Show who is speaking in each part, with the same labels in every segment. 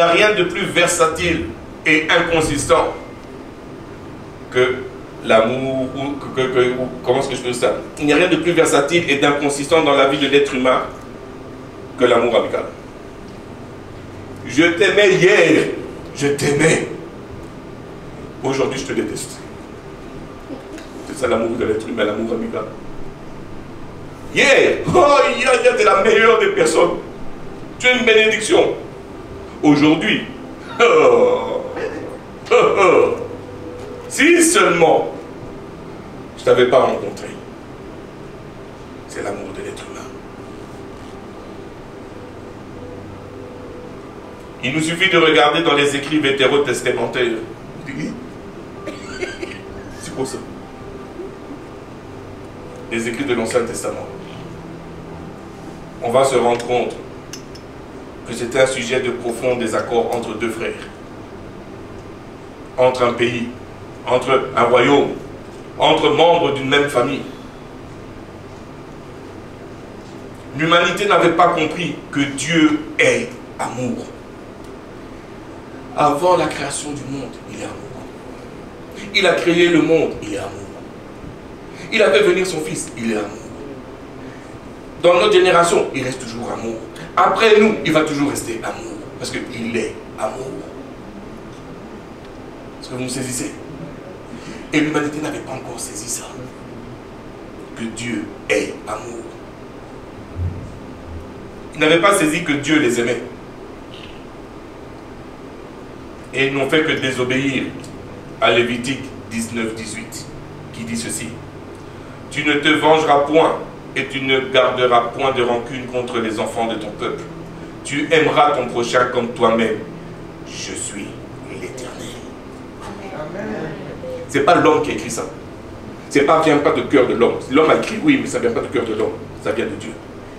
Speaker 1: a rien de plus versatile et inconsistant que l'amour, comment est-ce que je peux dire ça? Il n'y a rien de plus versatile et d'inconsistant dans la vie de l'être humain que l'amour amical. Je t'aimais hier, je t'aimais. Aujourd'hui, je te déteste. C'est ça l'amour de l'être humain, l'amour amical. Hier, oh, hier, t'es la meilleure des personnes. Tu es une bénédiction. Aujourd'hui, si seulement je ne t'avais pas rencontré. C'est l'amour de l'être humain. Il nous suffit de regarder dans les écrits vétérotestamentaires. C'est quoi ça? Les écrits de l'Ancien Testament. On va se rendre compte que c'était un sujet de profond désaccord entre deux frères, entre un pays, entre un royaume, entre membres d'une même famille. L'humanité n'avait pas compris que Dieu est amour. Avant la création du monde, il est amour. Il a créé le monde, il est amour. Il a fait venir son fils, il est amour. Dans notre génération, il reste toujours amour. Après nous, il va toujours rester amour. Parce qu'il est amour. Est-ce que vous me saisissez? Et l'humanité n'avait pas encore saisi ça. Que Dieu est amour. Ils n'avaient pas saisi que Dieu les aimait. Et ils n'ont fait que désobéir à Lévitique 19-18, qui dit ceci. Tu ne te vengeras point et tu ne garderas point de rancune contre les enfants de ton peuple. Tu aimeras ton prochain comme toi-même. Je suis l'Éternel. Ce n'est pas l'homme qui a écrit ça. Ça ne vient pas du cœur de l'homme. L'homme a écrit oui, mais ça ne vient pas du cœur de l'homme. Ça vient de Dieu.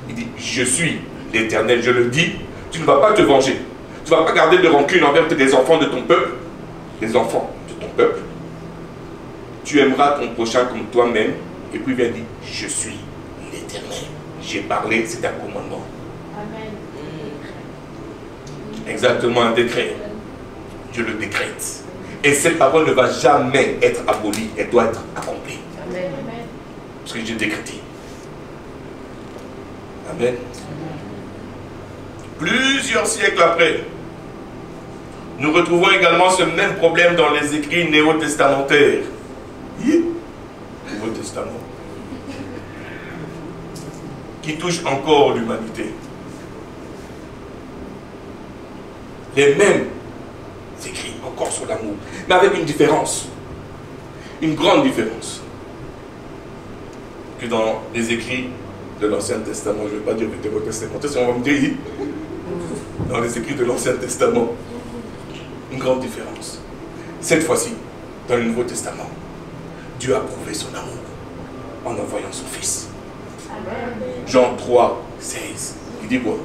Speaker 1: Il dit, je suis l'Éternel. Je le dis, tu ne vas pas te venger. Tu ne vas pas garder de rancune envers les enfants de ton peuple. Les enfants de ton peuple. Tu aimeras ton prochain comme toi-même. Et puis il vient dire, je suis l'Éternel. J'ai parlé, c'est un commandement. Amen. Exactement un décret. Je le décrète. Et cette parole ne va jamais être abolie. Elle doit être accomplie. Amen. Parce que j'ai décrété. Amen. Plusieurs siècles après, nous retrouvons également ce même problème dans les écrits néo-testamentaires. Nouveau Testament. Qui touche encore l'humanité. Les mêmes écrits encore sur l'amour, mais avec une différence. Une grande différence. Que dans les écrits de l'Ancien Testament, je ne vais pas dire le Nouveau Testament, on va me dire dans les écrits de l'Ancien Testament. Une grande différence. Cette fois-ci, dans le Nouveau Testament, Dieu a prouvé son amour en envoyant son Fils. Jean 3, 16. Il dit quoi?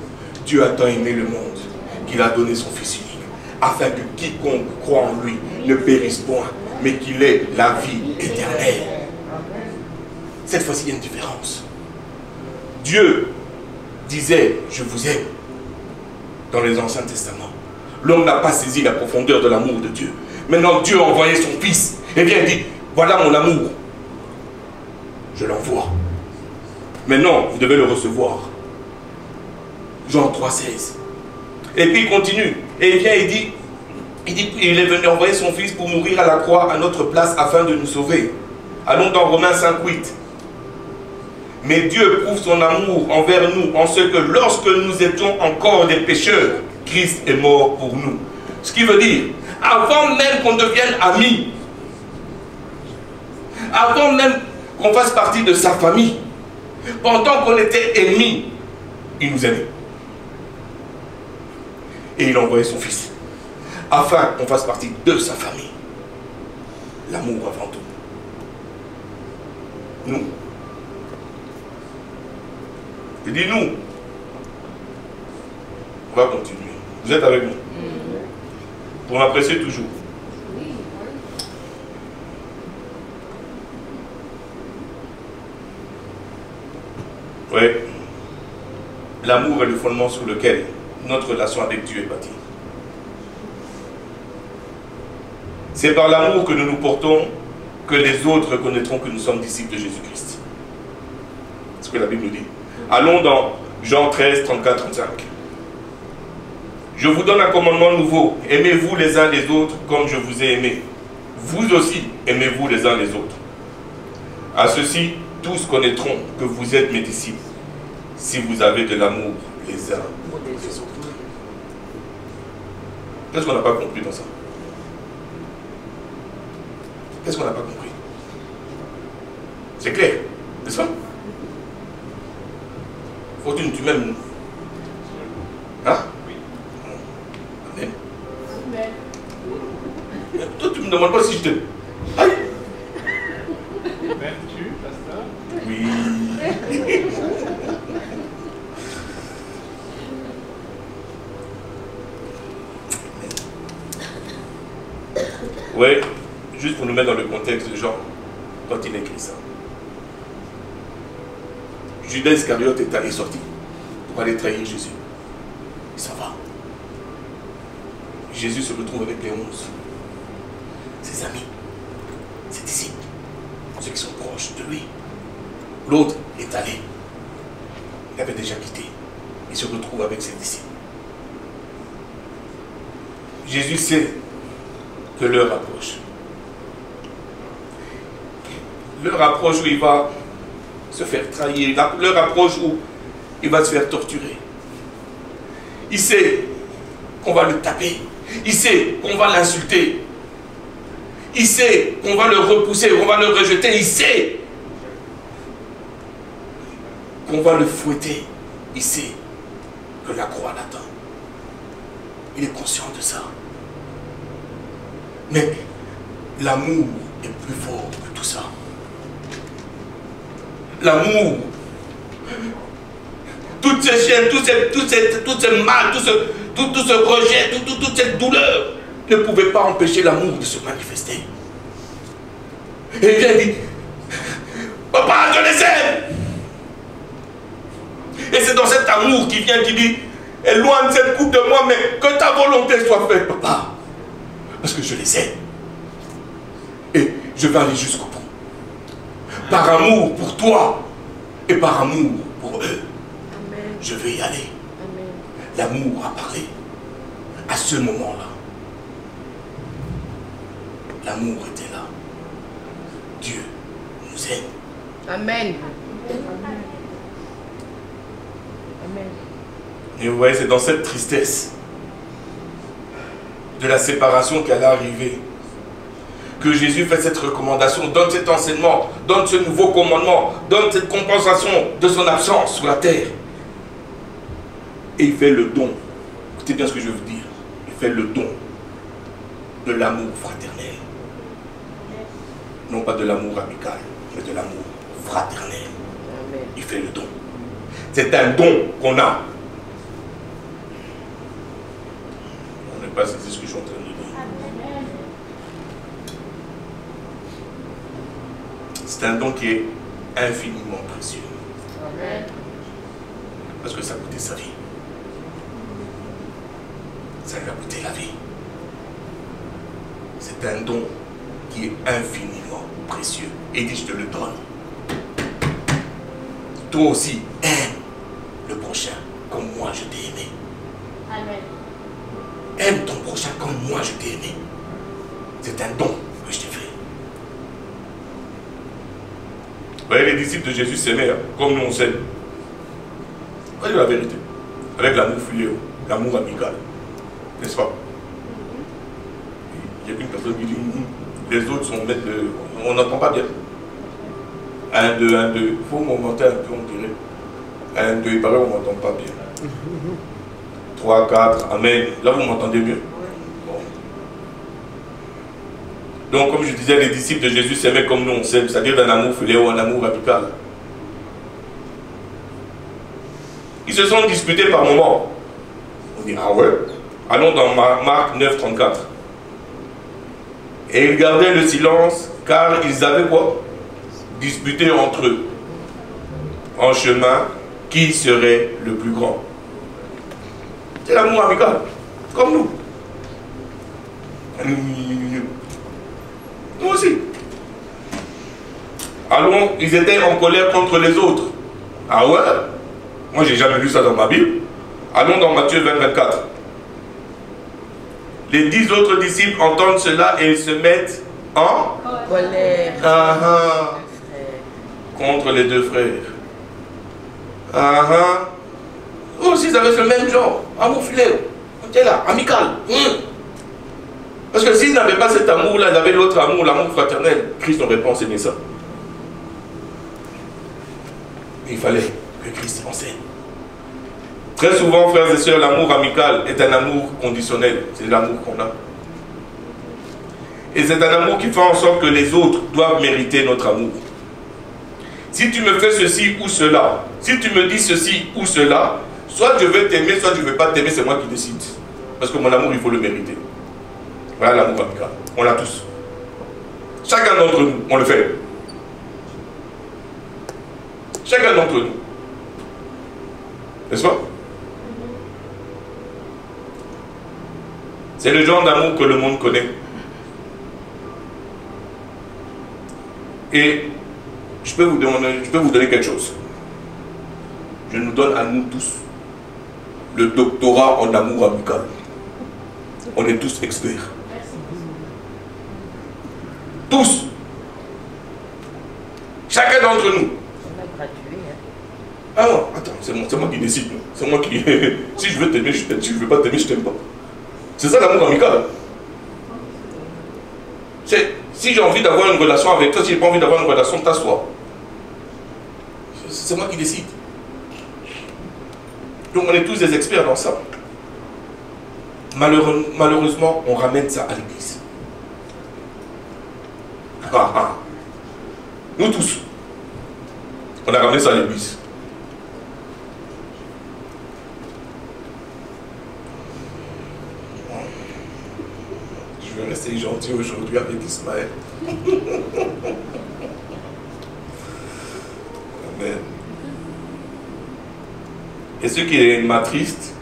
Speaker 1: Dieu a tant aimé le monde qu'il a donné son Fils unique, afin que quiconque croit en lui ne périsse point, mais qu'il ait la vie éternelle. Cette fois-ci, il y a une différence. Dieu disait, je vous aime, dans les Anciens Testaments. L'homme n'a pas saisi la profondeur de l'amour de Dieu. Maintenant, Dieu a envoyé son Fils. Et bien, il dit, voilà mon amour. Je l'envoie. Maintenant, vous devez le recevoir. Jean 3, 16. Et puis il continue. Et il vient, il est venu envoyer son Fils pour mourir à la croix à notre place afin de nous sauver. Allons dans Romains 5, 8. Mais Dieu prouve son amour envers nous en ce que lorsque nous étions encore des pécheurs, Christ est mort pour nous. Ce qui veut dire, avant même qu'on devienne amis, avant même qu'on fasse partie de sa famille, pendant qu'on était ennemis, il nous aimait. Et il a envoyé son Fils, afin qu'on fasse partie de sa famille. L'amour avant tout. Nous. Il dit nous. On va continuer. Vous êtes avec nous? Pour m'apprécier toujours. Oui. L'amour est le fondement sur lequel notre relation avec Dieu est bâtie. C'est par l'amour que nous nous portons que les autres reconnaîtront que nous sommes disciples de Jésus-Christ. C'est ce que la Bible nous dit. Allons dans Jean 13, 34, 35. Je vous donne un commandement nouveau. Aimez-vous les uns les autres comme je vous ai aimé. Vous aussi, aimez-vous les uns les autres. À ceci, tous connaîtront que vous êtes mes disciples, si vous avez de l'amour les uns pour les autres. Qu'est-ce qu'on n'a pas compris dans ça? Qu'est-ce qu'on n'a pas compris? C'est clair, n'est-ce pas? Fortune, tu m'aimes? Hein? Amen. Toi, tu ne me demandes pas si je t'aime. Aïe!
Speaker 2: M'aimes-tu, pasteur?
Speaker 1: Oui. Ouais, juste pour nous mettre dans le contexte de Jean, quand il écrit ça. Judas Iscariote est sorti pour aller trahir Jésus. Il s'en va. Jésus se retrouve avec les 11. Ses amis, ses disciples, ceux qui sont proches de lui. L'autre est allé. Il avait déjà quitté. Il se retrouve avec ses disciples. Jésus sait que l'heure approche. L'heure approche où il va se faire trahir. L'heure approche où il va se faire torturer. Il sait qu'on va le taper. Il sait qu'on va l'insulter. Il sait qu'on va le repousser, qu'on va le rejeter. Il sait qu'on va le fouetter. Il sait que la croix l'attend. Il est conscient de ça. Mais l'amour est plus fort que tout ça. L'amour, toutes ces chaînes, tout ce mal, tout ce rejet, toute cette douleur ne pouvaient pas empêcher l'amour de se manifester. Et il vient dire, papa, je les aime. Et c'est dans cet amour qui vient, qui dit, éloigne cette coupe de moi, mais que ta volonté soit faite, papa. Parce que je les aime. Et je vais aller jusqu'au bout. Par amour pour toi et par amour pour eux. Amen. Je vais y aller. L'amour a parlé. À ce moment-là, l'amour était là. Dieu nous aime.
Speaker 3: Amen. Amen.
Speaker 1: Et vous voyez, c'est dans cette tristesse de la séparation qu'elle est arrivée que Jésus fait cette recommandation, donne cet enseignement, donne ce nouveau commandement, donne cette compensation de son absence sur la terre. Et il fait le don. Écoutez bien ce que je veux dire. Il fait le don de l'amour fraternel. Non pas de l'amour amical, mais de l'amour fraternel. Il fait le don. C'est un don qu'on a. On n'est pas saisi ce que je suis en train de dire. C'est un don qui est infiniment précieux. Amen. Parce que ça a coûté sa vie. Ça lui a coûté la vie. C'est un don qui est infiniment précieux. Et il dit, je te le donne. Toi aussi, aime le prochain comme moi je t'ai aimé. Amen. Aime ton prochain comme moi je t'ai aimé. C'est un don que je t'ai fait. Vous voyez, les disciples de Jésus s'aimaient comme nous on s'aime. Voyez la vérité. Avec l'amour filial, l'amour amical. N'est-ce pas? Il y a qu'une personne qui dit, les autres sont maîtres de... On n'entend pas bien. 1, 2, 1, 2. Il faut monter un peu, on dirait. 1, 2, il paraît qu'on ne m'entend pas bien. 3, 4, amen. Là, vous m'entendez mieux. Donc, comme je disais, les disciples de Jésus s'aimaient comme nous on s'aime, c'est-à-dire d'un amour filial ou un amour amical. Ils se sont disputés par moments. On dit, ah ouais? Allons dans Marc 9, 34. Et ils gardaient le silence, car ils avaient quoi? Disputé entre eux. En chemin, qui serait le plus grand? C'est l'amour amical, comme nous. Allons, ils étaient en colère contre les autres. Ah ouais? Moi, j'ai jamais lu ça dans ma Bible. Allons dans Matthieu 20, 24. Les 10 autres disciples entendent cela et ils se mettent en
Speaker 3: Colère.
Speaker 1: Contre les deux frères. Oh, s'ils avaient le même genre, amour filet, on était là, amical. Parce que s'ils n'avaient pas cet amour-là, ils avaient l'autre amour, l'amour fraternel, Christ n'aurait pas enseigné ça. Il fallait que Christ enseigne. Très souvent, frères et sœurs, l'amour amical est un amour conditionnel. C'est l'amour qu'on a. Et c'est un amour qui fait en sorte que les autres doivent mériter notre amour. Si tu me fais ceci ou cela, si tu me dis ceci ou cela, soit je vais t'aimer, soit je ne vais pas t'aimer, c'est moi qui décide. Parce que mon amour, il faut le mériter. Voilà l'amour amical. On l'a tous. Chacun d'entre nous, on le fait. Chacun d'entre nous. N'est-ce pas? C'est le genre d'amour que le monde connaît. Et je peux vous donner quelque chose. Je nous donne à nous tous le doctorat en amour amical. On est tous experts. Tous. Chacun d'entre nous. Ah non, attends, c'est moi qui décide. C'est moi qui... Si je veux t'aimer, je t'aime. Si je ne veux pas t'aimer, je t'aime pas. C'est ça l'amour amical. Si j'ai envie d'avoir une relation avec toi, si j'ai pas envie d'avoir une relation, t'assois. C'est moi qui décide. Donc on est tous des experts dans ça. Malheureusement, on ramène ça à l'église. Nous tous. On a ramené ça à l'église. Je vais rester gentil aujourd'hui avec Ismaël. Amen. Et ce qui m'attriste,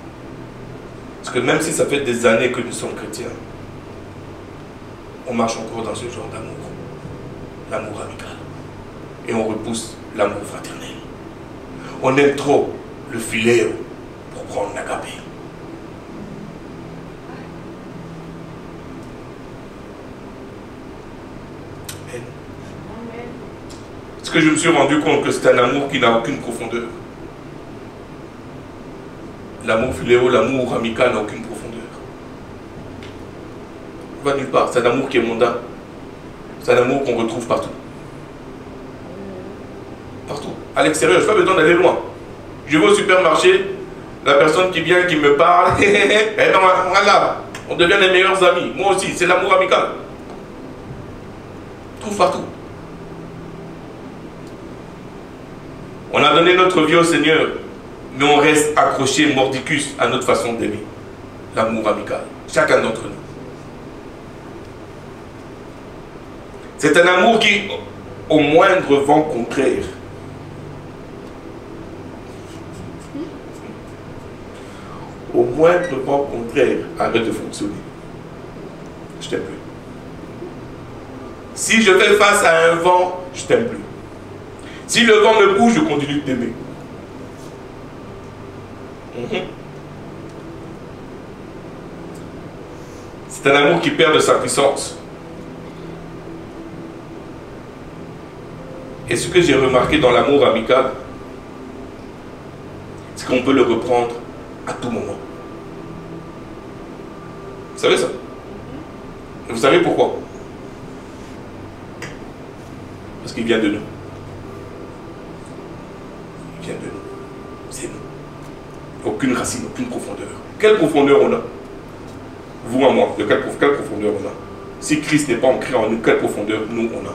Speaker 1: parce que même si ça fait des années que nous sommes chrétiens, on marche encore dans ce genre d'amour. L'amour amical. Et on repousse l'amour fraternel. On aime trop le filet pour prendre l'agapé. Parce que je me suis rendu compte que c'est un amour qui n'a aucune profondeur. L'amour philéo, l'amour amical n'a aucune profondeur. Il va nulle part. C'est un amour qui est mondain. C'est un amour qu'on retrouve partout. Partout. À l'extérieur, je n'ai pas besoin d'aller loin. Je vais au supermarché, la personne qui vient, qui me parle, et ben voilà, on devient les meilleurs amis. Moi aussi, c'est l'amour amical. On trouve partout. On a donné notre vie au Seigneur, mais on reste accroché, mordicus, à notre façon d'aimer. L'amour amical. Chacun d'entre nous. C'est un amour qui, au moindre vent contraire, au moindre vent contraire, arrête de fonctionner. Je t'aime plus. Si je fais face à un vent, je t'aime plus. Si le vent me bouge, je continue de t'aimer. C'est un amour qui perd de sa puissance. Et ce que j'ai remarqué dans l'amour amical, c'est qu'on peut le reprendre à tout moment. Vous savez ça? Et vous savez pourquoi? Parce qu'il vient de nous. Il vient de nous. C'est nous. Aucune racine, aucune profondeur. Quelle profondeur on a? Vous et moi, de quelle profondeur on a? Si Christ n'est pas ancré en nous, quelle profondeur nous on a?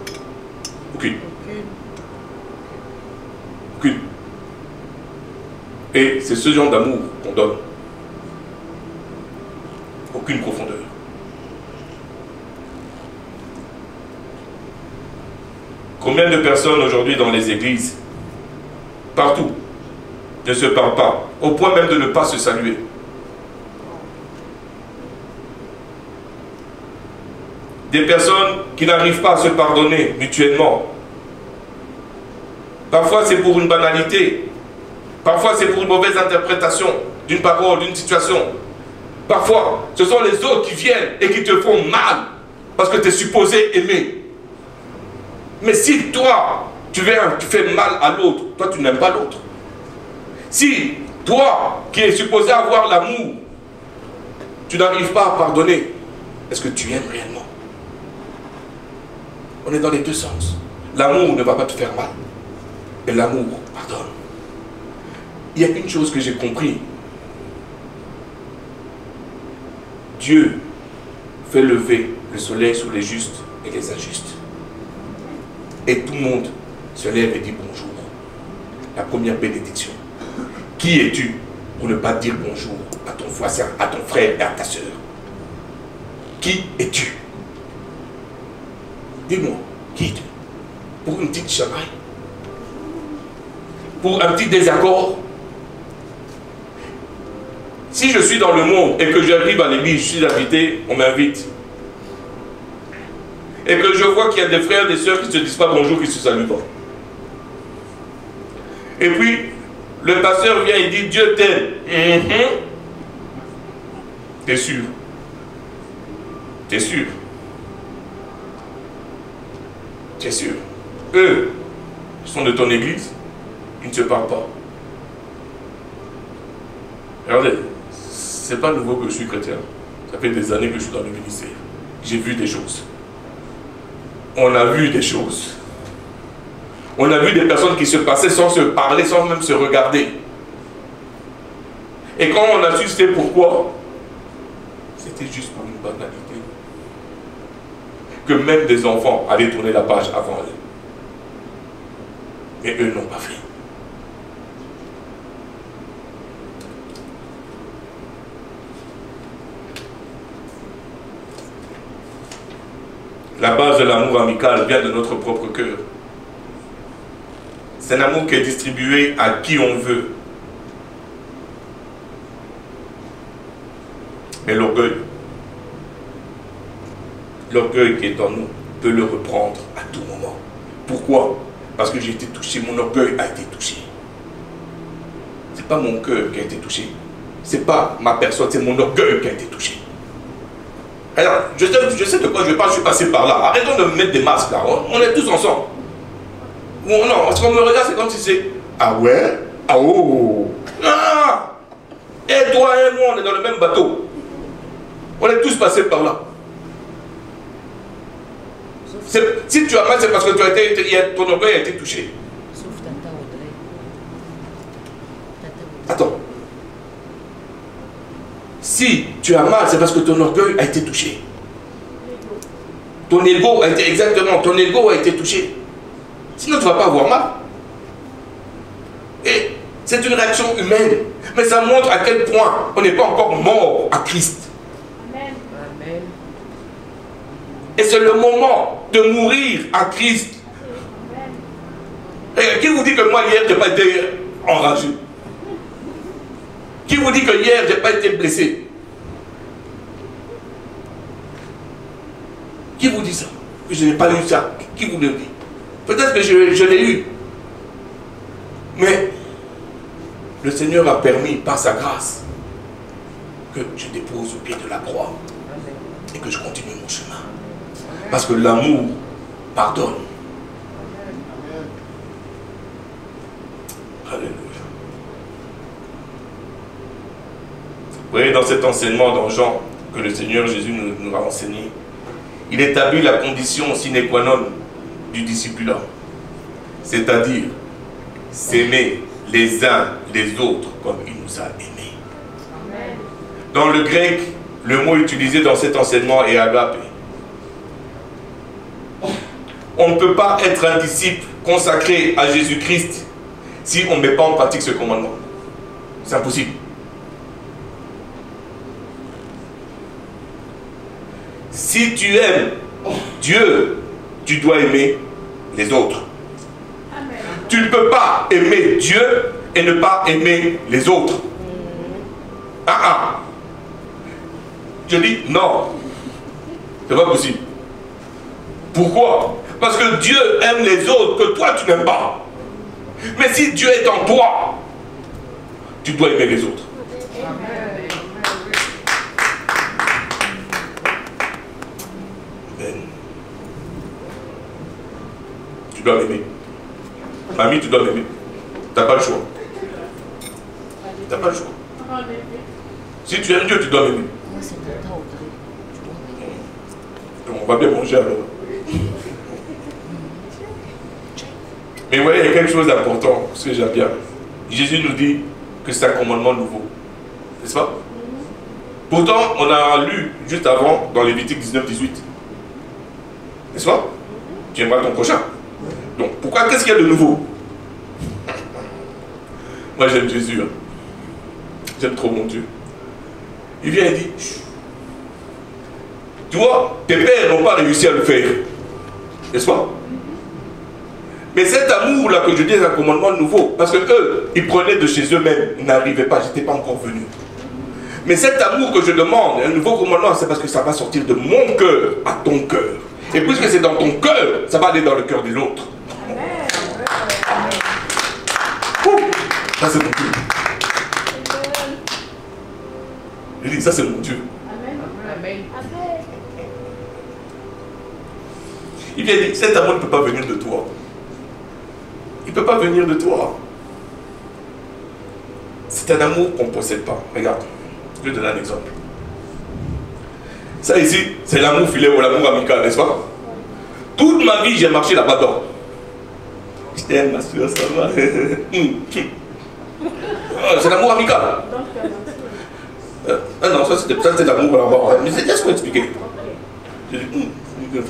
Speaker 1: Aucune. Aucune. Et c'est ce genre d'amour qu'on donne. Aucune profondeur. Combien de personnes aujourd'hui dans les églises, partout, ne se parlent pas, au point même de ne pas se saluer? Des personnes qui n'arrivent pas à se pardonner mutuellement. Parfois c'est pour une banalité. Parfois c'est pour une mauvaise interprétation d'une parole, d'une situation. Parfois ce sont les autres qui viennent et qui te font mal parce que tu es supposé aimer. Mais si toi, tu fais mal à l'autre, toi tu n'aimes pas l'autre. Si toi qui es supposé avoir l'amour, tu n'arrives pas à pardonner, est-ce que tu aimes réellement? On est dans les deux sens. L'amour ne va pas te faire mal. Et l'amour pardonne. Il y a une chose que j'ai compris. Dieu fait lever le soleil sur les justes et les injustes. Et tout le monde se lève et dit bonjour. La première bénédiction. Qui es-tu pour ne pas dire bonjour à ton voisin, à ton frère et à ta soeur? Qui es-tu? Dis-moi, qui es-tu? Pour une petite chamaille? Pour un petit désaccord? Si je suis dans le monde et que j'arrive à l'église, je suis invité, on m'invite. Et que je vois qu'il y a des frères et des sœurs qui ne se disent pas bonjour, qui ne se saluent pas. Et puis, le pasteur vient et dit, Dieu t'aime. T'es sûr? T'es sûr? T'es sûr? Eux, ils sont de ton église, ils ne se parlent pas. Regardez, c'est pas nouveau que je suis chrétien. Ça fait des années que je suis dans le ministère. J'ai vu des choses. On a vu des choses. On a vu des personnes qui se passaient sans se parler, sans même se regarder. Et quand on a su c'était pourquoi, c'était juste pour une banalité. Que même des enfants allaient tourner la page avant eux. Mais eux n'ont pas fait. La base de l'amour amical vient de notre propre cœur. C'est un amour qui est distribué à qui on veut. Mais l'orgueil qui est en nous peut le reprendre à tout moment. Pourquoi? Parce que j'ai été touché, mon orgueil a été touché. Ce n'est pas mon cœur qui a été touché. Ce n'est pas ma personne, c'est mon orgueil qui a été touché. Alors, je sais de quoi je parle, je suis passé par là. Arrêtons de me mettre des masques là, on est tous ensemble. Non, parce qu'on me regarde, c'est comme si c'est... Ah ouais? Ah oh! Ah! Et toi et moi, on est dans le même bateau. On est tous passés par là. Si tu as mal, c'est parce que ton orgueil a été touché.
Speaker 3: Sauf Tata Audrey.
Speaker 1: Attends. Si tu as mal, c'est parce que ton orgueil a été touché. Ton ego a été, exactement, ton ego a été touché. Sinon, tu ne vas pas avoir mal. Et c'est une réaction humaine. Mais ça montre à quel point on n'est pas encore mort à Christ.
Speaker 3: Amen. Amen.
Speaker 1: Et c'est le moment de mourir à Christ. Et qui vous dit que moi, hier, je n'ai pas été enragé? Qui vous dit que hier, je n'ai pas été blessé? Qui vous dit ça? Que je n'ai pas eu ça? Qui vous le dit? Peut-être que je l'ai eu. Mais le Seigneur a permis, par sa grâce, que je dépose au pied de la croix et que je continue mon chemin. Parce que l'amour pardonne. Alléluia. Vous voyez, dans cet enseignement dans Jean, que le Seigneur Jésus nous a enseigné, il établit la condition sine qua non du discipulat. C'est-à-dire, s'aimer les uns les autres comme il nous a aimés. Amen. Dans le grec, le mot utilisé dans cet enseignement est agape. On ne peut pas être un disciple consacré à Jésus-Christ si on ne met pas en pratique ce commandement. C'est impossible. Si tu aimes Dieu, tu dois aimer les autres. Amen. Tu ne peux pas aimer Dieu et ne pas aimer les autres. Je dis non. C'est pas possible. Pourquoi? Parce que Dieu aime les autres que toi tu n'aimes pas. Mais si Dieu est en toi, tu dois aimer les autres. Amen. Tu dois m'aimer. Mamie, tu dois m'aimer. Tu n'as pas le choix. Tu n'as pas le choix. Si tu aimes Dieu, tu dois m'aimer. On va bien manger alors. Mais vous voyez, il y a quelque chose d'important, ce que j'aime bien. Jésus nous dit que c'est un commandement nouveau. N'est-ce pas? Pourtant, on a lu juste avant, dans Lévitique 19-18. N'est-ce pas? Tu aimeras ton prochain. Donc, pourquoi, qu'est-ce qu'il y a de nouveau? Moi, j'aime Jésus. Hein. J'aime trop mon Dieu. Il vient et dit, tu vois, tes pères n'ont pas réussi à le faire. N'est-ce pas? Mais cet amour-là que je dis est un commandement nouveau. Parce que eux, ils prenaient de chez eux-mêmes. Ils n'arrivaient pas, je n'étais pas encore venu. Mais cet amour que je demande, un nouveau commandement, c'est parce que ça va sortir de mon cœur à ton cœur. Et puisque c'est dans ton cœur, ça va aller dans le cœur de l'autre. Ça c'est mon Dieu. Je dis, ça c'est mon Dieu.
Speaker 3: Amen.
Speaker 1: Il vient dire, cet amour ne peut pas venir de toi. Il ne peut pas venir de toi. C'est un amour qu'on ne possède pas. Regarde, je vais te donner un exemple. Ça ici, c'est l'amour filet ou l'amour amical, n'est-ce pas? Toute ma vie, j'ai marché là-bas dedans. Je t'aime, ma soeur, ça va. C'est l'amour amical. Non, ça c'est l'amour là-bas. Mais c'est laisse-moi expliquer. J'ai dit,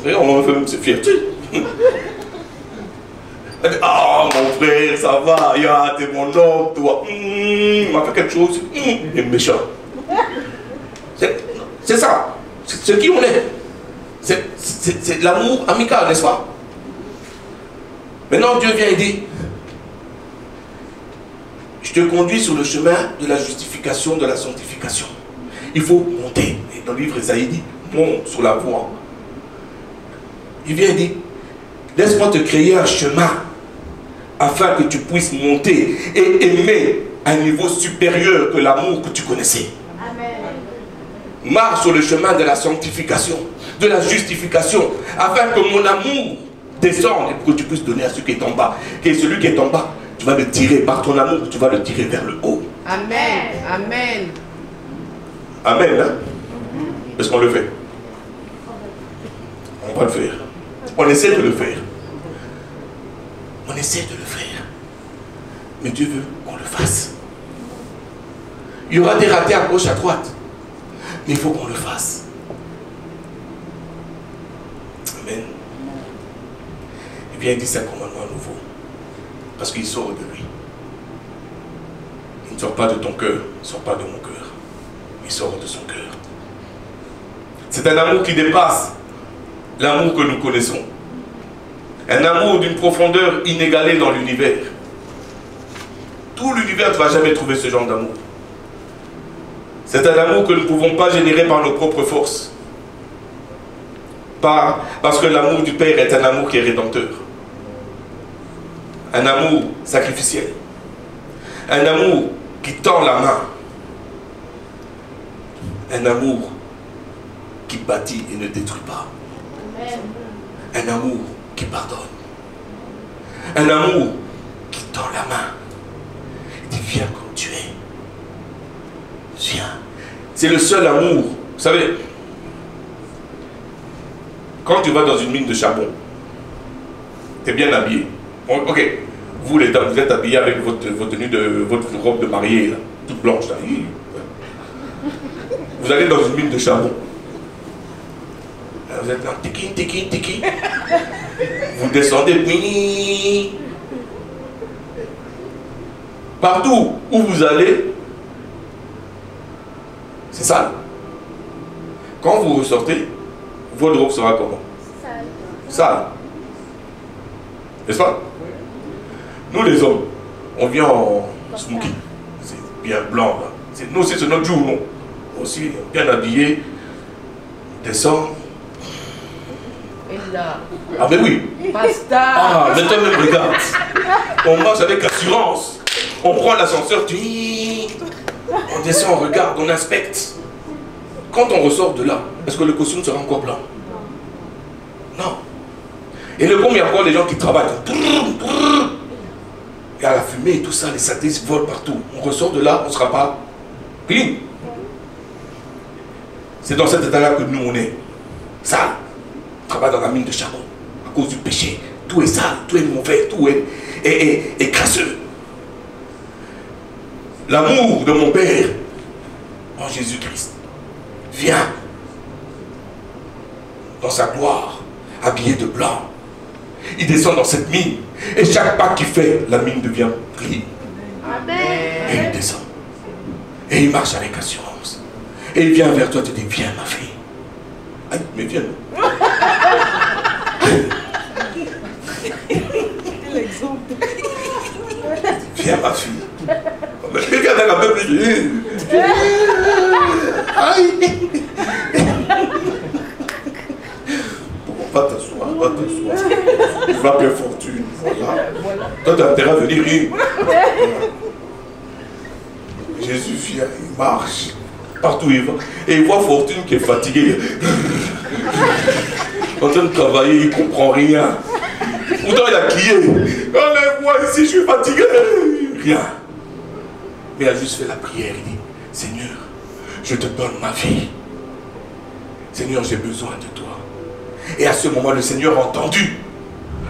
Speaker 1: frère, on m'a fait même se fierté. Ah, mon frère, ça va, t'es mon oncle, toi. Il m'a fait quelque chose. Il est méchant. C'est ça. C'est qui on est. C'est l'amour amical, n'est-ce pas? Maintenant, Dieu vient et dit, je te conduis sur le chemin de la justification, de la sanctification. Il faut monter. Et dans le livre Isaïe dit, monte sur la voie. Il vient et dit, laisse-moi te créer un chemin afin que tu puisses monter et aimer à un niveau supérieur que l'amour que tu connaissais. Amen. Marche sur le chemin de la sanctification, de la justification, afin que mon amour descende et que tu puisses donner à celui qui est en bas. Et celui qui est en bas, tu vas le tirer par ton amour, tu vas le tirer vers le haut.
Speaker 3: Amen. Amen.
Speaker 1: Amen, hein? Est-ce qu'on le fait? On va le faire. On essaie de le faire. On essaie de le faire. Mais Dieu veut qu'on le fasse. Il y aura des ratés à gauche, à droite. Mais il faut qu'on le fasse. Amen. Et bien, il dit c'est un commandement nouveau. Parce qu'il sort de lui. Il ne sort pas de ton cœur, il ne sort pas de mon cœur. Il sort de son cœur. C'est un amour qui dépasse l'amour que nous connaissons. Un amour d'une profondeur inégalée dans l'univers. Tout l'univers ne va jamais trouver ce genre d'amour. C'est un amour que nous ne pouvons pas générer par nos propres forces. Parce que l'amour du Père est un amour qui est rédempteur. Un amour sacrificiel. Un amour qui tend la main. Un amour qui bâtit et ne détruit pas. Amen. Un amour qui pardonne. Un amour qui tend la main. Il dit, viens comme tu es. Viens. C'est le seul amour. Vous savez, quand tu vas dans une mine de charbon, tu es bien habillé. Bon, ok, vous les dames, vous êtes habillés avec votre tenue votre robe de mariée, là, toute blanche. Là. Vous allez dans une mine de charbon. Vous êtes là, tiki. Vous descendez, oui. Partout où vous allez, c'est sale. Quand vous ressortez, votre robe sera comment? Sale. N'est-ce pas? Nous les hommes, on vient en smoking. C'est bien blanc là. Nous aussi c'est notre jour, non? Aussi bien habillé, on descend.
Speaker 3: Et là.
Speaker 1: Ah mais oui.
Speaker 3: Basta.
Speaker 1: Ah, mais toi même regarde. On marche avec assurance. On prend l'ascenseur, on descend, on regarde, on inspecte. Quand on ressort de là, est-ce que le costume sera encore blanc? Non. Et le il y a encore des gens qui travaillent. Il y a la fumée et tout ça, les satellites volent partout. On ressort de là, on ne sera pas clean. C'est dans cet état-là que nous on est. Sale. On travaille dans la mine de charbon. À cause du péché. Tout est sale, tout est mauvais, tout est crasseux. L'amour de mon Père en Jésus-Christ vient dans sa gloire, habillé de blanc. Il descend dans cette mine. Et chaque pas qu'il fait, la mine devient clean. Et il descend. Et il marche avec assurance. Et il vient vers toi et te dit, viens ma fille. Aïe, mais viens. Viens ma fille. Mais viens avec un peu plus. Aïe. Va t'asseoir, va t'asseoir. Va bien fortune. Voilà. Toi, tu as intérêt à venir rire. Voilà. Jésus vient, il marche. Partout il va. Et il voit Fortune qui est fatiguée. En train de travailler, il ne comprend rien. Pourtant, il a crié. Enlève-moi ici, je suis fatigué. Rien. Mais il a juste fait la prière. Il dit, Seigneur, je te donne ma vie. Seigneur, j'ai besoin de toi. Et à ce moment, le Seigneur a entendu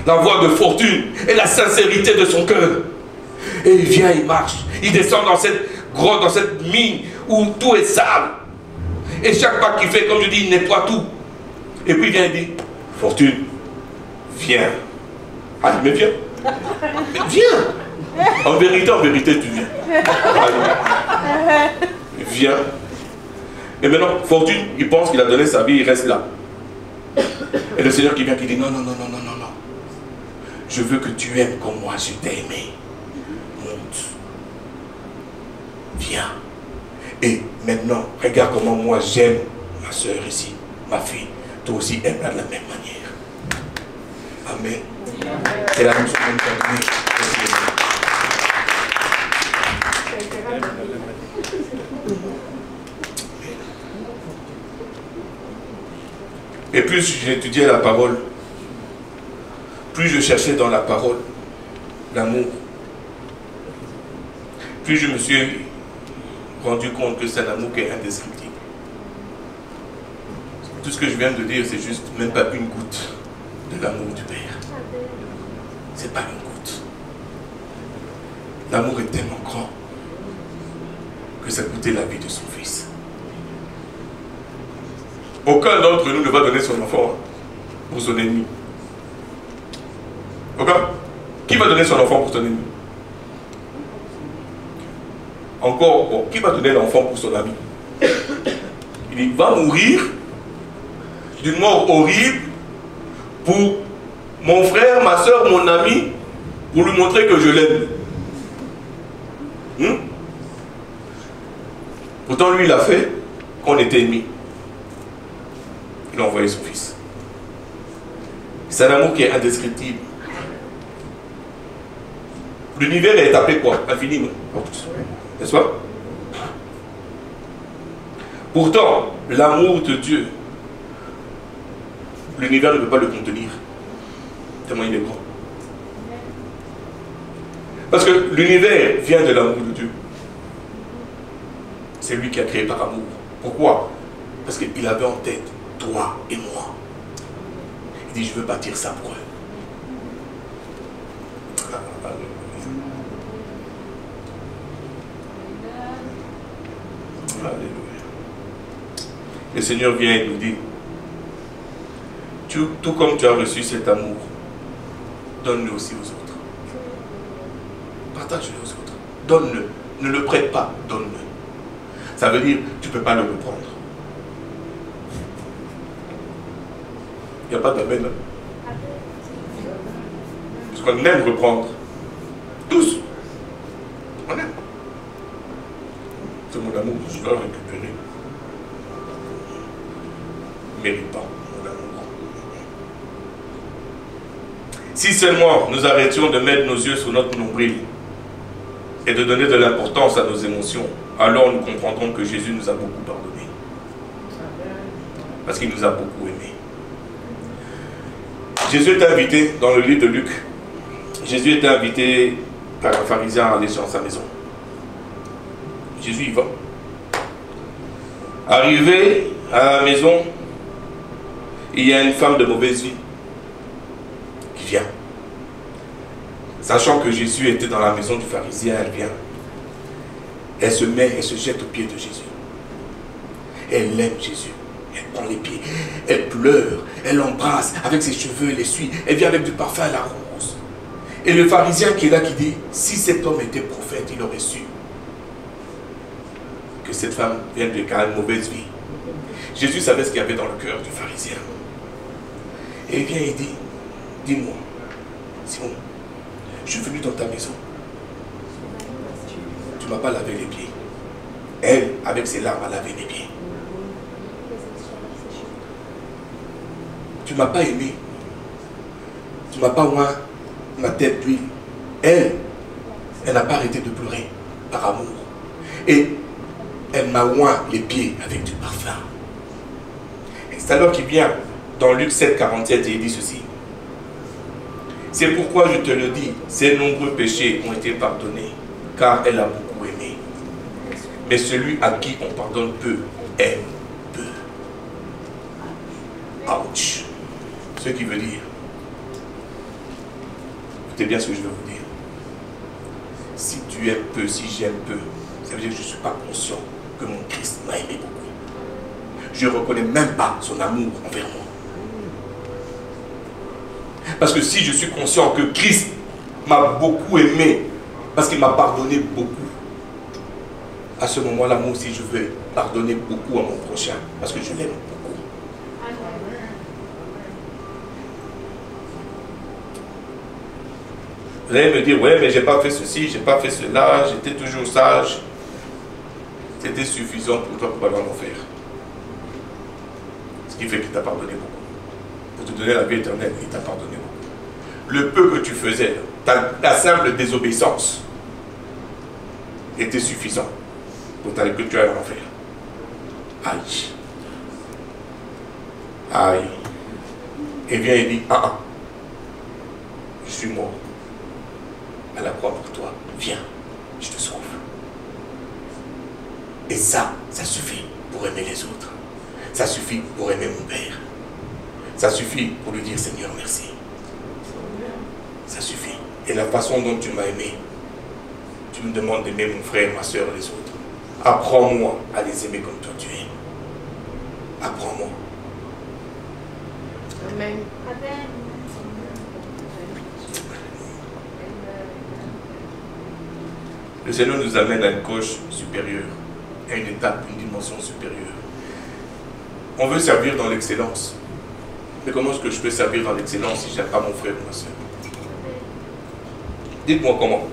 Speaker 1: la voix de Fortune et la sincérité de son cœur. Et il vient, il marche. Il descend dans cette grotte, dans cette mine où tout est sale. Et chaque pas qu'il fait, comme je dis, il nettoie tout. Et puis il vient et dit, Fortune, viens. Ah, mais viens. Mais viens. En vérité, tu viens. Allez. Viens. Et maintenant, Fortune, il pense qu'il a donné sa vie, il reste là. Et le Seigneur qui vient, qui dit, non, non, non, non, non, non, non. Je veux que tu aimes comme moi, je t'ai aimé. Monte. Viens. Et maintenant, regarde comment moi j'aime ma soeur ici, ma fille. Toi aussi, aime-la de la même manière. Amen. C'est la même chose qu'on t'a donné. Et plus j'étudiais la parole, plus je cherchais dans la parole l'amour, plus je me suis rendu compte que c'est un amour qui est indescriptible. Tout ce que je viens de dire, c'est juste même pas une goutte de l'amour du Père. C'est pas une goutte. L'amour est tellement grand que ça coûtait la vie de son fils. Aucun d'entre nous ne va donner son enfant pour son ennemi. Aucun. Qui va donner son enfant pour son ennemi? Encore, bon, qui va donner l'enfant pour son ami? Il dit, va mourir d'une mort horrible pour mon frère, ma soeur, mon ami, pour lui montrer que je l'aime. Pourtant, lui, il a fait qu'on était ennemis. Il a envoyé son fils. C'est un amour qui est indescriptible. L'univers est appelé quoi? Infini, n'est-ce pas? Pourtant, l'amour de Dieu, l'univers ne peut pas le contenir. Tellement il est grand. Parce que l'univers vient de l'amour de Dieu. C'est lui qui a créé par amour. Pourquoi? Parce qu'il avait en tête toi et moi. Il dit, je veux bâtir ça pour eux. Alléluia. Le Seigneur vient et nous dit, tout comme tu as reçu cet amour, donne-le aussi aux autres. Partage-le aux autres. Donne-le. Ne le prête pas, donne-le. Ça veut dire, tu ne peux pas le reprendre. Il n'y a pas d'amen. Parce qu'on aime reprendre. Tous. On aime. C'est mon amour, je dois le récupérer. Méritant mon amour. Si seulement nous arrêtions de mettre nos yeux sur notre nombril et de donner de l'importance à nos émotions, alors nous comprendrons que Jésus nous a beaucoup pardonné. Parce qu'il nous a beaucoup aimés. Jésus était invité dans le livre de Luc. Jésus était invité par un pharisien à aller dans sa maison. Jésus y va. Arrivé à la maison, il y a une femme de mauvaise vie qui vient. Sachant que Jésus était dans la maison du pharisien, elle vient. Elle se met, elle se jette aux pieds de Jésus. Elle aime Jésus. Elle prend les pieds, elle pleure, elle l'embrasse avec ses cheveux, elle l'essuie. Elle vient avec du parfum à la rose. Et le pharisien qui est là qui dit, si cet homme était prophète, il aurait su que cette femme vient de faire une mauvaise vie. Jésus savait ce qu'il y avait dans le cœur du pharisien. Et il vient et dit, dis-moi, Simon, je suis venu dans ta maison. Tu ne m'as pas lavé les pieds. Elle, avec ses larmes, a lavé mes pieds. Tu ne m'as pas aimé. Tu ne m'as pas oint ma tête d'huile. Elle n'a pas arrêté de pleurer par amour. Et elle m'a oint les pieds avec du parfum. Et c'est alors qu'il vient dans Luc 7, 47 et il dit ceci. C'est pourquoi je te le dis, ses nombreux péchés ont été pardonnés, car elle a beaucoup aimé. Mais celui à qui on pardonne peu, aime peu. Ouch. Ce qui veut dire, écoutez bien ce que je veux vous dire. Si tu aimes peu, si j'aime peu, ça veut dire que je ne suis pas conscient que mon Christ m'a aimé beaucoup. Je ne reconnais même pas son amour envers moi. Parce que si je suis conscient que Christ m'a beaucoup aimé, parce qu'il m'a pardonné beaucoup, à ce moment-là, moi aussi, je vais pardonner beaucoup à mon prochain, parce que je l'aime beaucoup. Vous allez me dire, ouais, mais j'ai pas fait ceci, j'ai pas fait cela, j'étais toujours sage. C'était suffisant pour toi pour aller en enfer. Ce qui fait qu'il t'a pardonné beaucoup. Pour te donner la vie éternelle, il t'a pardonné beaucoup. Le peu que tu faisais, ta simple désobéissance était suffisant pour que tu ailles en enfer. Aïe. Aïe. Et vient et dit, je suis mort à la croix pour toi. Viens, je te sauve. Et ça suffit pour aimer les autres. Ça suffit pour aimer mon Père. Ça suffit pour lui dire, Seigneur, merci. Ça suffit. Et la façon dont tu m'as aimé, tu me demandes d'aimer mon frère, ma soeur et les autres. Apprends-moi à les aimer comme toi tu aimes. Apprends-moi.
Speaker 3: Amen.
Speaker 1: Le Seigneur nous amène à une coche supérieure, à une étape, une dimension supérieure. On veut servir dans l'excellence. Mais comment est-ce que je peux servir dans l'excellence si je n'aime pas mon frère ou ma soeur? Dites-moi comment.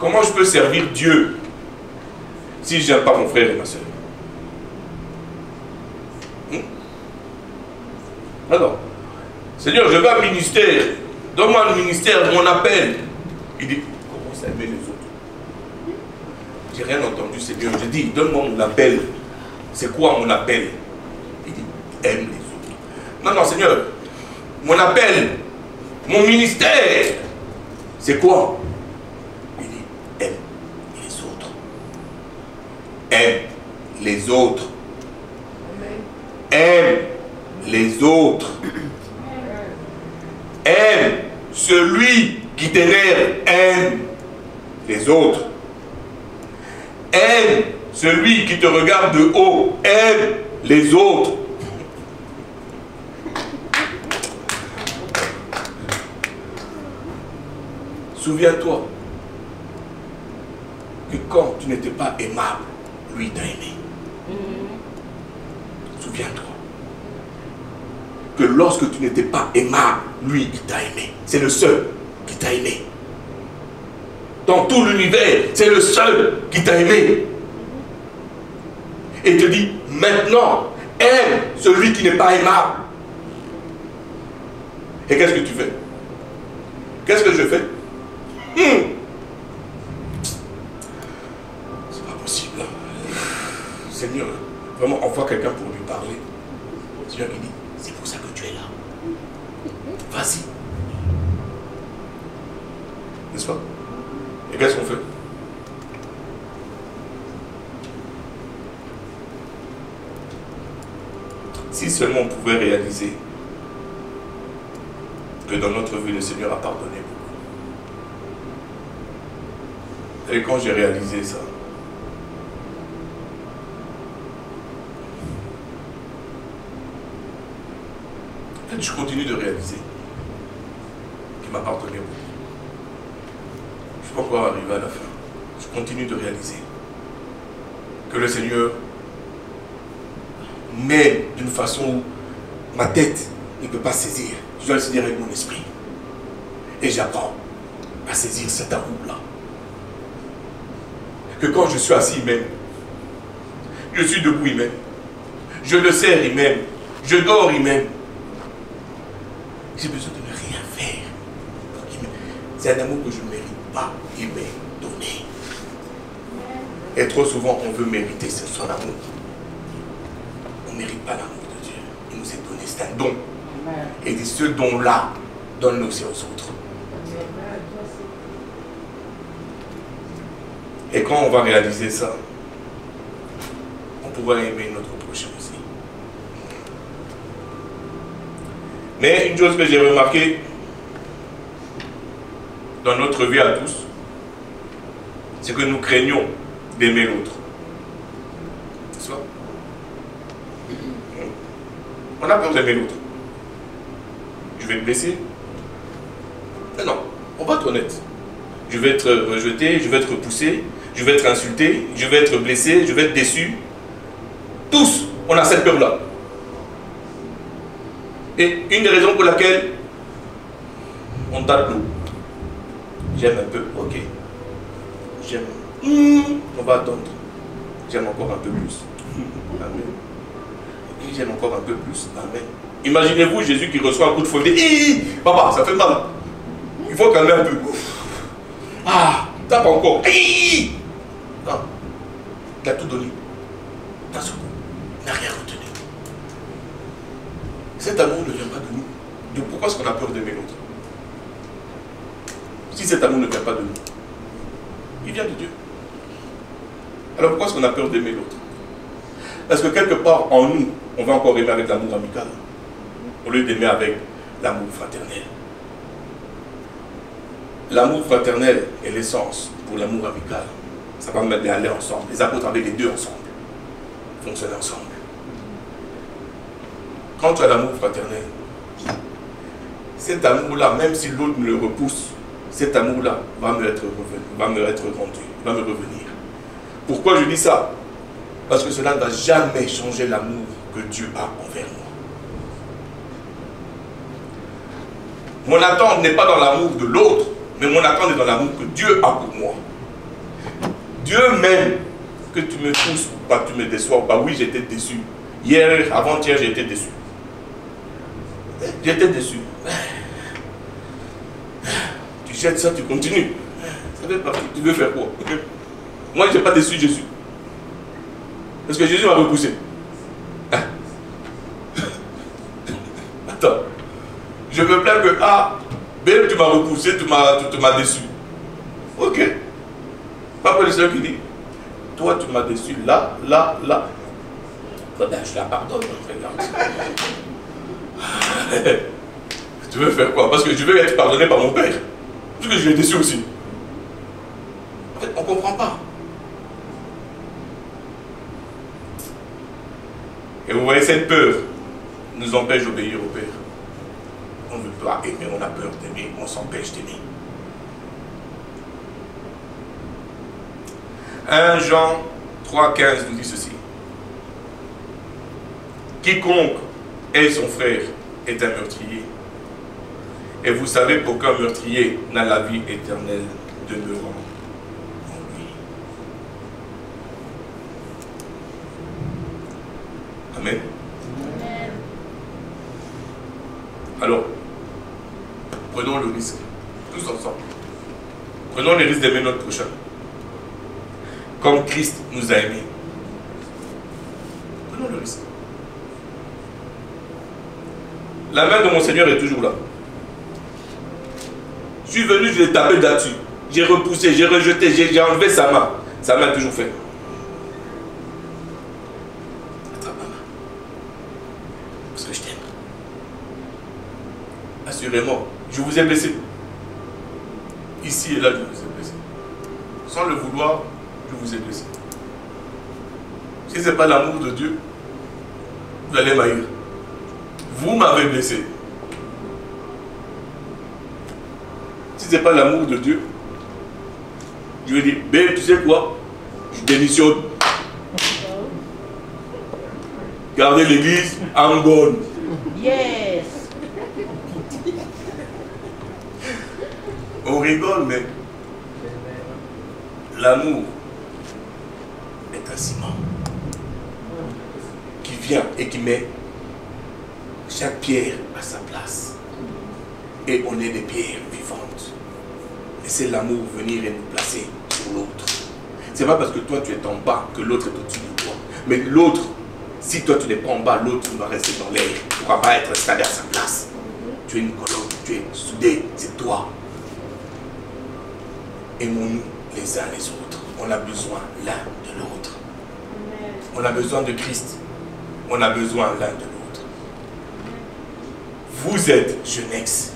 Speaker 1: Comment je peux servir Dieu si je n'aime pas mon frère et ma soeur? Alors, Seigneur, je veux un ministère. Donne-moi le ministère, mon appel. Il dit, commence à aimer les autres. J'ai rien entendu, Seigneur. Je dis, donne-moi mon appel. C'est quoi mon appel? Il dit, aime les autres. Non, non, Seigneur, mon appel, mon ministère, c'est quoi? Il dit, aime les autres. Aime les autres. Aime les autres. Aime celui qui t'énerve. Aime les autres. Aime celui qui te regarde de haut. Aime les autres. Souviens-toi que quand tu n'étais pas aimable, lui t'a aimé. Souviens-toi que lorsque tu n'étais pas aimable, lui, il t'a aimé. C'est le seul qui t'a aimé. Dans tout l'univers, c'est le seul qui t'a aimé. Et il te dit, maintenant, aime celui qui n'est pas aimable. Et qu'est-ce que tu fais? Qu'est-ce que je fais? C'est pas possible. Seigneur, vraiment, envoie quelqu'un pour lui parler. Seigneur qui dit, c'est pour ça que tu es là. Vas-y. N'est-ce pas? Et qu'est-ce qu'on fait? Si seulement on pouvait réaliser que dans notre vie, le Seigneur a pardonné beaucoup. Et quand j'ai réalisé ça, en fait, je continue de réaliser qu'il m'a pardonné beaucoup. Je ne suis pas encore arrivé à la fin. Je continue de réaliser que le Seigneur m'aide d'une façon où ma tête ne peut pas saisir. Je dois le saisir avec mon esprit. Et j'apprends à saisir cet amour-là. Que quand je suis assis, il m'aime. Je suis debout, il m'aime. Je le sers, il m'aime. Je dors, il m'aime. J'ai besoin de ne rien faire pour qu'il m'aime. C'est un amour que je ne mérite pas. Il m'est donné. Et trop souvent, on veut mériter son amour. On ne mérite pas l'amour de Dieu. Il nous est donné. C'est un don. Et de ce don-là, donne-le aussi aux autres. Et quand on va réaliser ça, on pourra aimer notre prochain aussi. Mais une chose que j'ai remarqué dans notre vie à tous, c'est que nous craignons d'aimer l'autre. C'est ça? On a peur d'aimer l'autre. Je vais te blesser. Mais non, on va être honnête. Je vais être rejeté, je vais être repoussé, je vais être insulté, je vais être blessé, je vais être déçu. Tous, on a cette peur-là. Et une des raisons pour laquelle on tape l'eau. J'aime un peu, ok. J'aime. On va attendre. J'aime encore un peu plus. Amen. J'aime encore un peu plus. Amen. Imaginez-vous Jésus qui reçoit un coup de folie. Papa, ça fait mal. Il faut calmer un peu. Ah, tape encore. Non. Il a tout donné. D'un seul coup. Il n'a rien retenu. Cet amour ne vient pas de nous. Donc pourquoi est-ce qu'on a peur d'aimer l'autre? Si cet amour ne vient pas de nous, il vient de Dieu. Alors pourquoi est-ce qu'on a peur d'aimer l'autre? Parce que quelque part en nous, on va encore aimer avec l'amour amical, au lieu d'aimer avec l'amour fraternel. L'amour fraternel est l'essence pour l'amour amical. Ça va mettre aller ensemble. Les apôtres avaient les deux ensemble. Fonctionner ensemble. Quand tu as l'amour fraternel, cet amour-là, même si l'autre me le repousse, cet amour-là va me être rendu, va me revenir. Pourquoi je dis ça? Parce que cela ne va jamais changer l'amour que Dieu a envers moi. Mon attente n'est pas dans l'amour de l'autre, mais mon attente est dans l'amour que Dieu a pour moi. Dieu m'aime, que tu me pousses ou pas, tu me déçois ou pas. Oui, j'étais déçu. Hier, avant-hier, j'ai été déçu. J'étais déçu. Tu jettes ça, tu continues. Ça fait partie. Tu veux faire quoi? Moi, je n'ai pas déçu Jésus. Parce que Jésus m'a repoussé. Attends. Je me plains que A, B, tu m'as repoussé, tu m'as déçu. Ok. Papa le Seigneur qui dit, toi tu m'as déçu là. Ben, je la pardonne, regarde. Tu veux faire quoi? Parce que je veux être pardonné par mon Père. Parce que je l'ai déçu aussi. En fait, on ne comprend pas. Et vous voyez, cette peur nous empêche d'obéir au Père. On ne veut pas aimer, on a peur d'aimer, on s'empêche d'aimer. 1 Jean 3,15 nous dit ceci. Quiconque est son frère est un meurtrier. Et vous savez qu'aucun meurtrier n'a la vie éternelle demeurant en lui. Amen. Alors, Prenons le risque, tous ensemble. Prenons le risque d'aimer notre prochain. Comme Christ nous a aimés. Prenons le risque. La main de mon Seigneur est toujours là. Je suis venu, je l'ai tapé là-dessus. J'ai repoussé, j'ai rejeté, j'ai enlevé sa main. Sa main a toujours fait. Attrape ma main. Parce que je t'aime. Assurément, je vous ai blessé. Ici et là, je vous ai blessé. Sans le vouloir, je vous ai blessé. Si ce n'est pas l'amour de Dieu, vous allez m'haïr. Vous m'avez blessé. Si ce n'est pas l'amour de Dieu, je lui dis, ben tu sais quoi, je démissionne. Gardez l'église en bonne.
Speaker 3: Yes.
Speaker 1: On rigole, mais l'amour est un ciment qui vient et qui met chaque pierre à sa place. Et on est des pierres vivantes. Et c'est l'amour venir et nous placer sur l'autre. C'est pas parce que toi tu es en bas que l'autre est au-dessus de toi. Mais l'autre, si toi tu n'es pas en bas, l'autre va rester dans l'air. Tu ne pourras pas être installé à sa place. Tu es une colonne, tu es soudé, c'est toi. Aimons-nous les uns les autres. On a besoin l'un de l'autre. On a besoin de Christ. On a besoin l'un de l'autre. Vous êtes Jeunesse.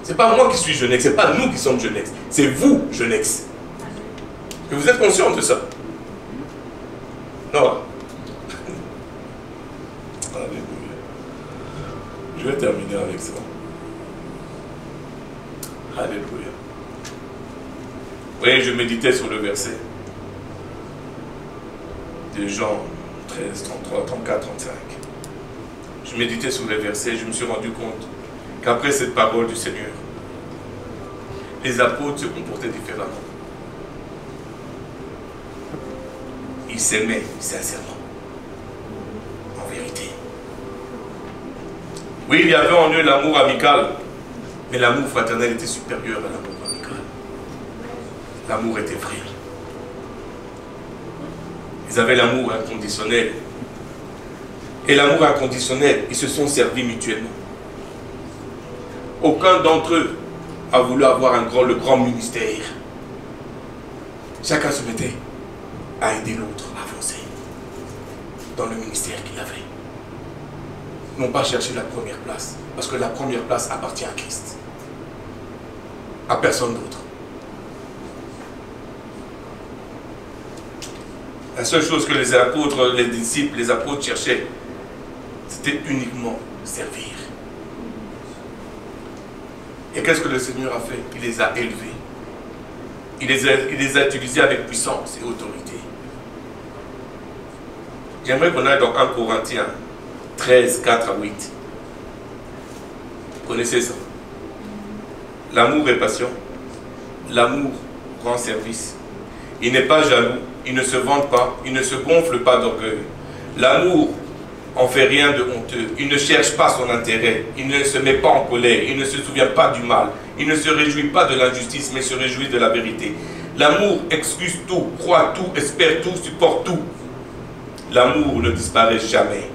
Speaker 1: Ce n'est pas moi qui suis Jeunesse, ce n'est pas nous qui sommes Jeunesse. C'est vous, Jeunesse. Et vous êtes conscient de ça? Non. Alléluia. Je vais terminer avec ça. Alléluia. Oui, je méditais sur le verset de Jean 13, 33, 34, 35. Je méditais sur les versets et je me suis rendu compte qu'après cette parole du Seigneur, les apôtres se comportaient différemment. Ils s'aimaient sincèrement, en vérité. Oui, il y avait en eux l'amour amical, mais l'amour fraternel était supérieur à l'amour amical. L'amour était vrai. Ils avaient l'amour inconditionnel. Et l'amour inconditionnel, ils se sont servis mutuellement. Aucun d'entre eux a voulu avoir le grand ministère. Chacun se mettait à aider l'autre à avancer dans le ministère qu'il avait. N'ont pas cherché la première place, parce que la première place appartient à Christ. À personne d'autre. La seule chose que les apôtres, les disciples, les apôtres cherchaient, c'était uniquement servir. Et qu'est-ce que le Seigneur a fait? Il les a élevés. Il les a utilisés avec puissance et autorité. J'aimerais qu'on aille dans 1 Corinthiens 13, 4 à 8. Vous connaissez ça? L'amour est patient. L'amour rend service. Il n'est pas jaloux. Il ne se vante pas. Il ne se gonfle pas d'orgueil. L'amour en fait rien de honteux. Il ne cherche pas son intérêt. Il ne se met pas en colère. Il ne se souvient pas du mal. Il ne se réjouit pas de l'injustice, mais se réjouit de la vérité. L'amour excuse tout, croit tout, espère tout, supporte tout. L'amour ne disparaît jamais.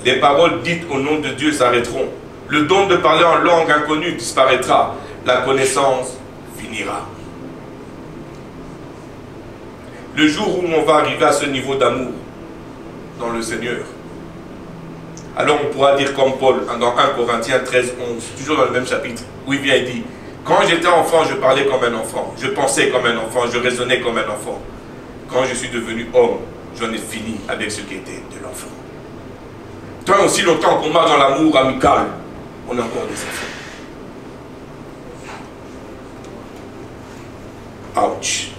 Speaker 1: Les paroles dites au nom de Dieu s'arrêteront. Le don de parler en langue inconnue disparaîtra. La connaissance finira. Le jour où on va arriver à ce niveau d'amour dans le Seigneur, alors on pourra dire comme Paul dans 1 Corinthiens 13, 11, toujours dans le même chapitre, où il vient et dit, quand j'étais enfant, je parlais comme un enfant, je pensais comme un enfant, je raisonnais comme un enfant. Quand je suis devenu homme, j'en ai fini avec ce qui était de l'enfant. Tant aussi longtemps qu'on marche dans l'amour amical, on a encore des enfants. Ouch.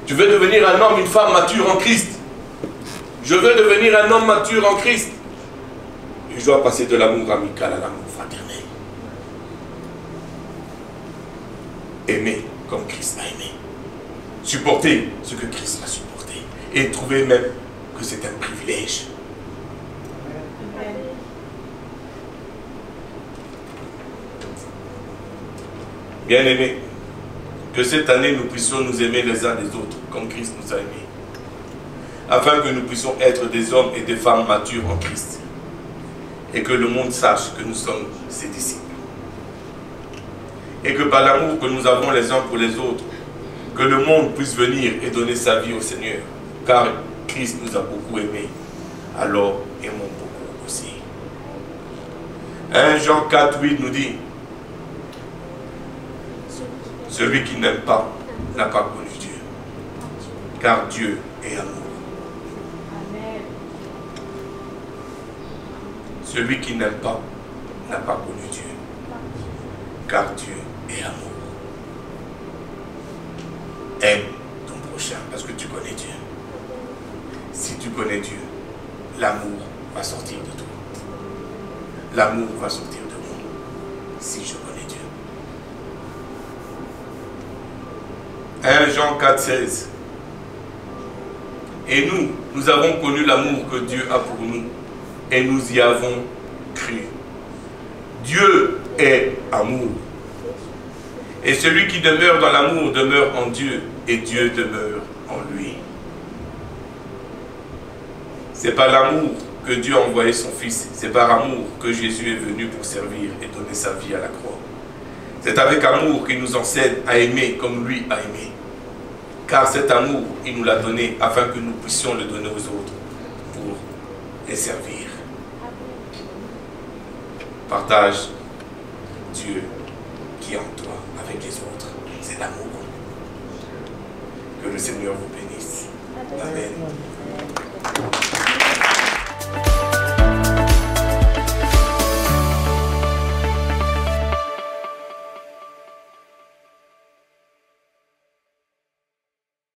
Speaker 1: Tu veux devenir un homme, une femme mature en Christ. Je veux devenir un homme mature en Christ. Et je dois passer de l'amour amical à l'amour fraternel. Aimer comme Christ a aimé. Supporter ce que Christ a supporté. Et trouver même que c'est un privilège. Bien-aimés, que cette année nous puissions nous aimer les uns les autres comme Christ nous a aimés, afin que nous puissions être des hommes et des femmes matures en Christ, et que le monde sache que nous sommes ses disciples. Et que par l'amour que nous avons les uns pour les autres, que le monde puisse venir et donner sa vie au Seigneur, car Christ nous a beaucoup aimés, alors aimons beaucoup aussi. 1 Jean 4, 8 nous dit, celui qui n'aime pas n'a pas connu Dieu, car Dieu est amour. Celui qui n'aime pas n'a pas connu Dieu, car Dieu est amour. Aime ton prochain parce que tu connais Dieu. Si tu connais Dieu, l'amour va sortir de toi. L'amour va sortir de moi si je connais Dieu. 1 Jean 4, 16. Et nous avons connu l'amour que Dieu a pour nous et nous y avons cru. Dieu est amour. Et celui qui demeure dans l'amour demeure en Dieu et Dieu demeure en lui. C'est par l'amour que Dieu a envoyé son Fils. C'est par amour que Jésus est venu pour servir et donner sa vie à la croix. C'est avec amour qu'il nous enseigne à aimer comme lui a aimé. Car cet amour, il nous l'a donné afin que nous puissions le donner aux autres pour les servir. Partage Dieu qui est en toi avec les autres. C'est l'amour. Que le Seigneur vous bénisse. Amen.